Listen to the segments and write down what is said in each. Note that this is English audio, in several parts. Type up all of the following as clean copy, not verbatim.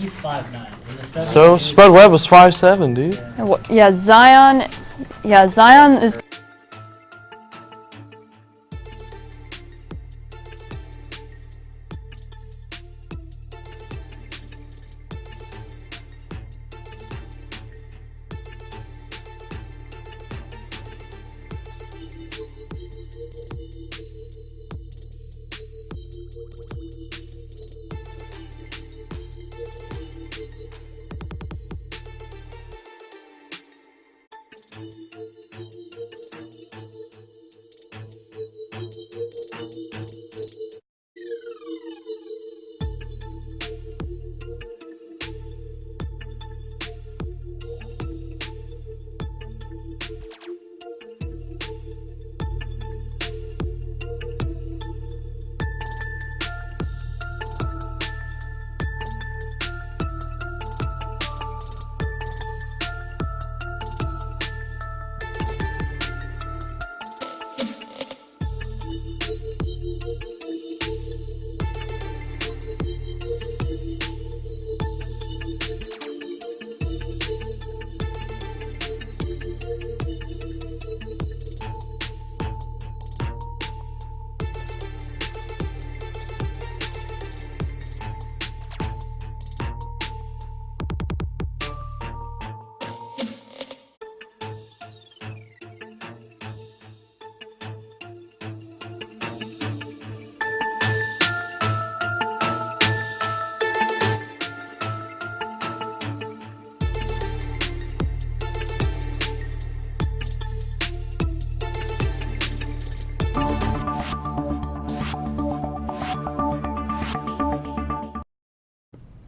He's 5'9". So Spud Webb was 5'7", dude. Yeah, Zion is.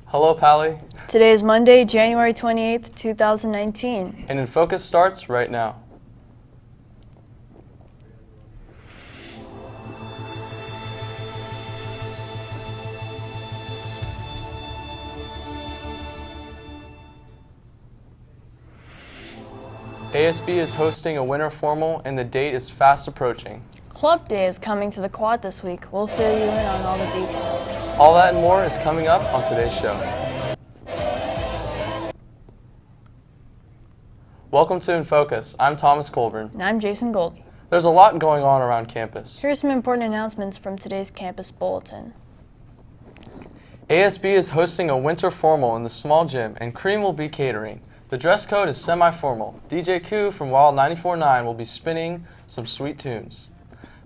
Hello, Pally. Today is Monday, January 28th, 2019. And InFocus starts right now. ASB is hosting a winter formal and the date is fast approaching. Club Day is coming to the quad this week. We'll fill you in on all the details. All that and more is coming up on today's show. Welcome to InFocus. I'm Thomas Colburn. And I'm Jason Goldie. There's a lot going on around campus. Here's some important announcements from today's campus bulletin. ASB is hosting a winter formal in the small gym and Cream will be catering. The dress code is semi-formal. DJ Koo from Wild 94.9 will be spinning some sweet tunes.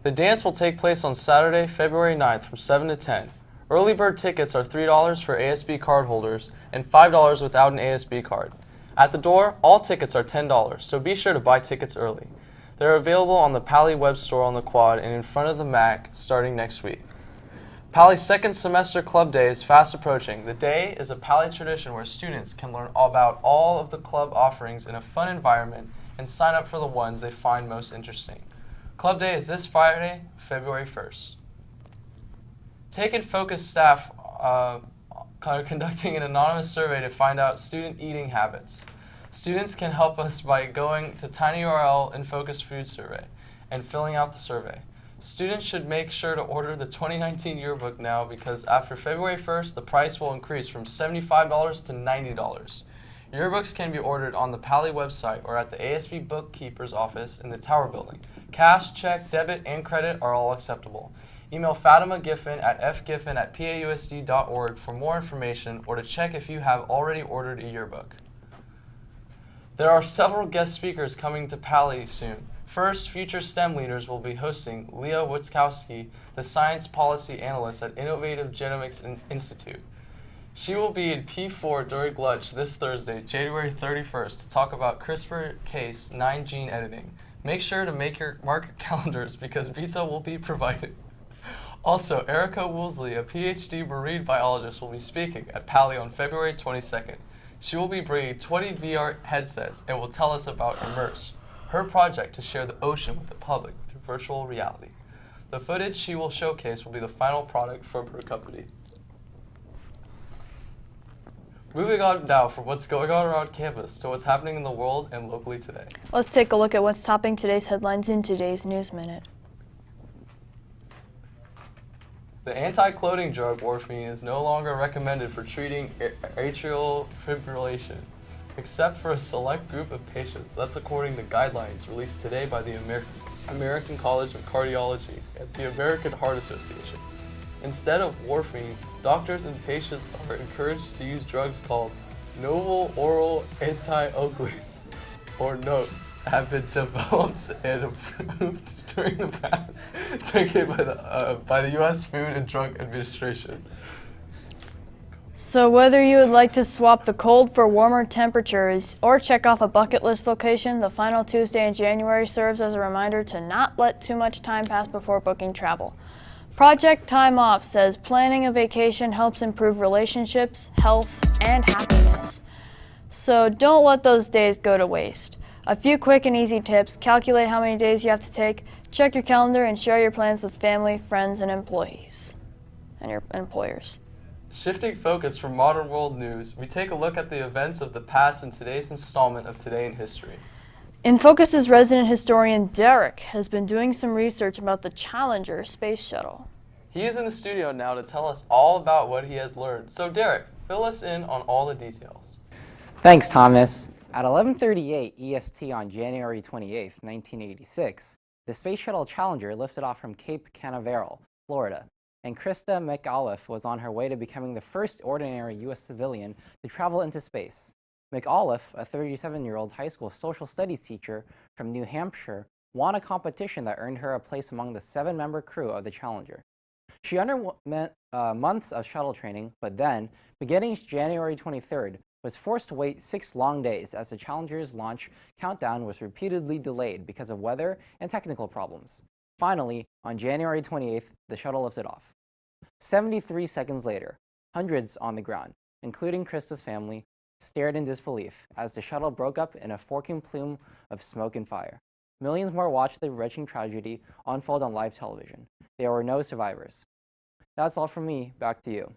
The dance will take place on Saturday, February 9th from 7 to 10. Early bird tickets are $3 for ASB card holders and $5 without an ASB card. At the door, all tickets are $10, so be sure to buy tickets early. They're available on the Pali web store on the quad and in front of the MAC starting next week. Pali's second semester club day is fast approaching. The day is a Pali tradition where students can learn about all of the club offerings in a fun environment and sign up for the ones they find most interesting. Club day is this Friday, February 1st. InFocus staff are conducting an anonymous survey to find out student eating habits. Students can help us by going to tinyurl InFocus food survey and filling out the survey. Students should make sure to order the 2019 yearbook now because after February 1st, the price will increase from $75 to $90. Yearbooks can be ordered on the Pali website or at the ASB bookkeeper's office in the Tower Building. Cash, check, debit, and credit are all acceptable. Email Fatima Giffen at fgiffen@pausd.org for more information or to check if you have already ordered a yearbook. There are several guest speakers coming to Pali soon. First, future STEM leaders will be hosting Leah Witzkowski, the Science Policy Analyst at Innovative Genomics Institute. She will be in P4 during lunch this Thursday, January 31st, to talk about CRISPR-Cas 9 gene editing. Make sure to mark your calendars because pizza will be provided. Also, Erica Woolsey, a PhD marine biologist, will be speaking at Pali on February 22nd. She will be bringing 20 VR headsets and will tell us about Immerse, her project to share the ocean with the public through virtual reality. The footage she will showcase will be the final product from her company. Moving on now from what's going on around campus to what's happening in the world and locally today. Let's take a look at what's topping today's headlines in today's News Minute. The anti-clotting drug morphine is no longer recommended for treating atrial fibrillation, except for a select group of patients. That's according to guidelines released today by the American College of Cardiology and the American Heart Association. Instead of morphine, doctors and patients are encouraged to use drugs called novel oral anti-opiates, or NOACs, have been developed and approved during the past decade by the U.S. Food and Drug Administration. So whether you would like to swap the cold for warmer temperatures or check off a bucket list location, the final Tuesday in January serves as a reminder to not let too much time pass before booking travel. Project Time Off says planning a vacation helps improve relationships, health, and happiness. So don't let those days go to waste. A few quick and easy tips: calculate how many days you have to take, check your calendar, and share your plans with family, friends, and employees, and your employers. Shifting focus from modern world news, we take a look at the events of the past in today's installment of Today in History. InFocus's resident historian Derek has been doing some research about the Challenger space shuttle. He is in the studio now to tell us all about what he has learned. So Derek, fill us in on all the details. Thanks, Thomas. At 11:38 EST on January 28, 1986, the Space Shuttle Challenger lifted off from Cape Canaveral, Florida, and Krista McAuliffe was on her way to becoming the first ordinary U.S. civilian to travel into space. McAuliffe, a 37-year-old high school social studies teacher from New Hampshire, won a competition that earned her a place among the 7-member crew of the Challenger. She underwent months of shuttle training, but then, beginning January 23rd, was forced to wait 6 long days as the Challenger's launch countdown was repeatedly delayed because of weather and technical problems. Finally, on January 28th, the shuttle lifted off. 73 seconds later, hundreds on the ground, including Krista's family, stared in disbelief as the shuttle broke up in a forking plume of smoke and fire. Millions more watched the wrenching tragedy unfold on live television. There were no survivors. That's all from me. Back to you.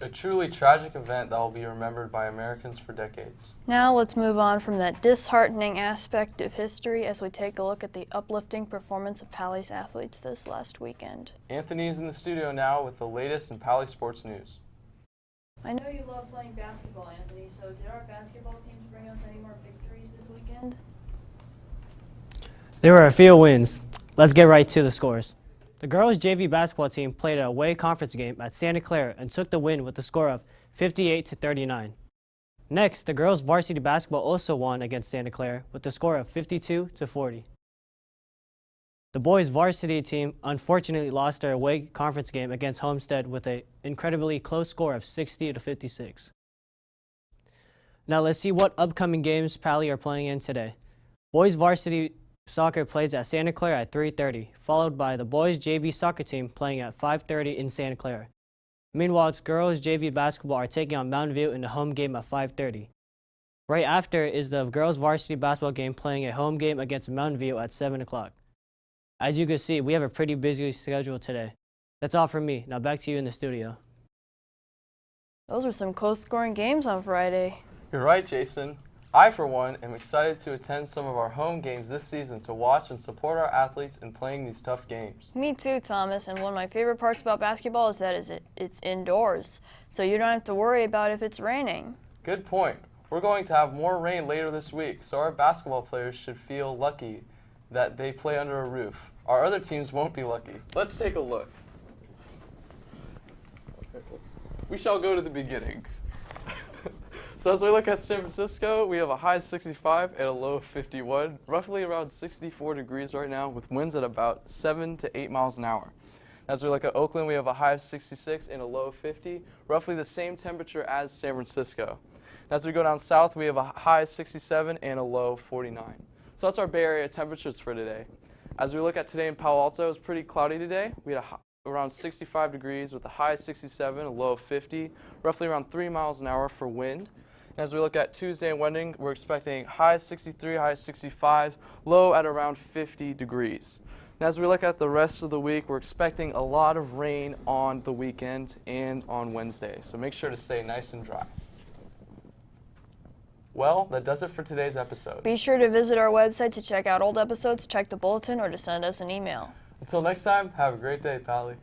a truly tragic event that will be remembered by Americans for decades. Now let's move on from that disheartening aspect of history as we take a look at the uplifting performance of Pally's athletes this last weekend. Anthony is in the studio now with the latest in Pally sports news. I know you love playing basketball, Anthony, so did our basketball teams bring us any more victories this weekend? There were a few wins. Let's get right to the scores. The girls' JV basketball team played an away conference game at Santa Clara and took the win with a score of 58-39. Next, the girls' varsity basketball also won against Santa Clara with a score of 52-40. The boys' varsity team unfortunately lost their away conference game against Homestead with an incredibly close score of 60-56. Now let's see what upcoming games Pally are playing in today. Boys' varsity soccer plays at Santa Clara at 3:30, followed by the boys' JV soccer team playing at 5:30 in Santa Clara. Meanwhile, girls' JV basketball are taking on Mountain View in the home game at 5:30. Right after is the girls' varsity basketball game playing a home game against Mountain View at 7 o'clock. As you can see, we have a pretty busy schedule today. That's all from me. Now back to you in the studio. Those were some close-scoring games on Friday. You're right, Jason. I, for one, am excited to attend some of our home games this season to watch and support our athletes in playing these tough games. Me too, Thomas, and one of my favorite parts about basketball is that it's indoors, so you don't have to worry about if it's raining. Good point. We're going to have more rain later this week, so our basketball players should feel lucky that they play under a roof. Our other teams won't be lucky. Let's take a look. We shall go to the beginning. So as we look at San Francisco, we have a high 65 and a low 51, roughly around 64 degrees right now, with winds at about 7 to 8 miles an hour. As we look at Oakland, we have a high of 66 and a low of 50, roughly the same temperature as San Francisco. As we go down south, we have a high of 67 and a low of 49. So that's our Bay Area temperatures for today. As we look at today in Palo Alto, it's pretty cloudy today. We had around 65 degrees with a high of 67, a low of 50, roughly around 3 miles an hour for wind. And as we look at Tuesday and Wednesday, we're expecting high 63, high 65, low at around 50 degrees. And as we look at the rest of the week, we're expecting a lot of rain on the weekend and on Wednesday. So make sure to stay nice and dry. Well, that does it for today's episode. Be sure to visit our website to check out old episodes, check the bulletin, or to send us an email. Until next time, have a great day, Pally.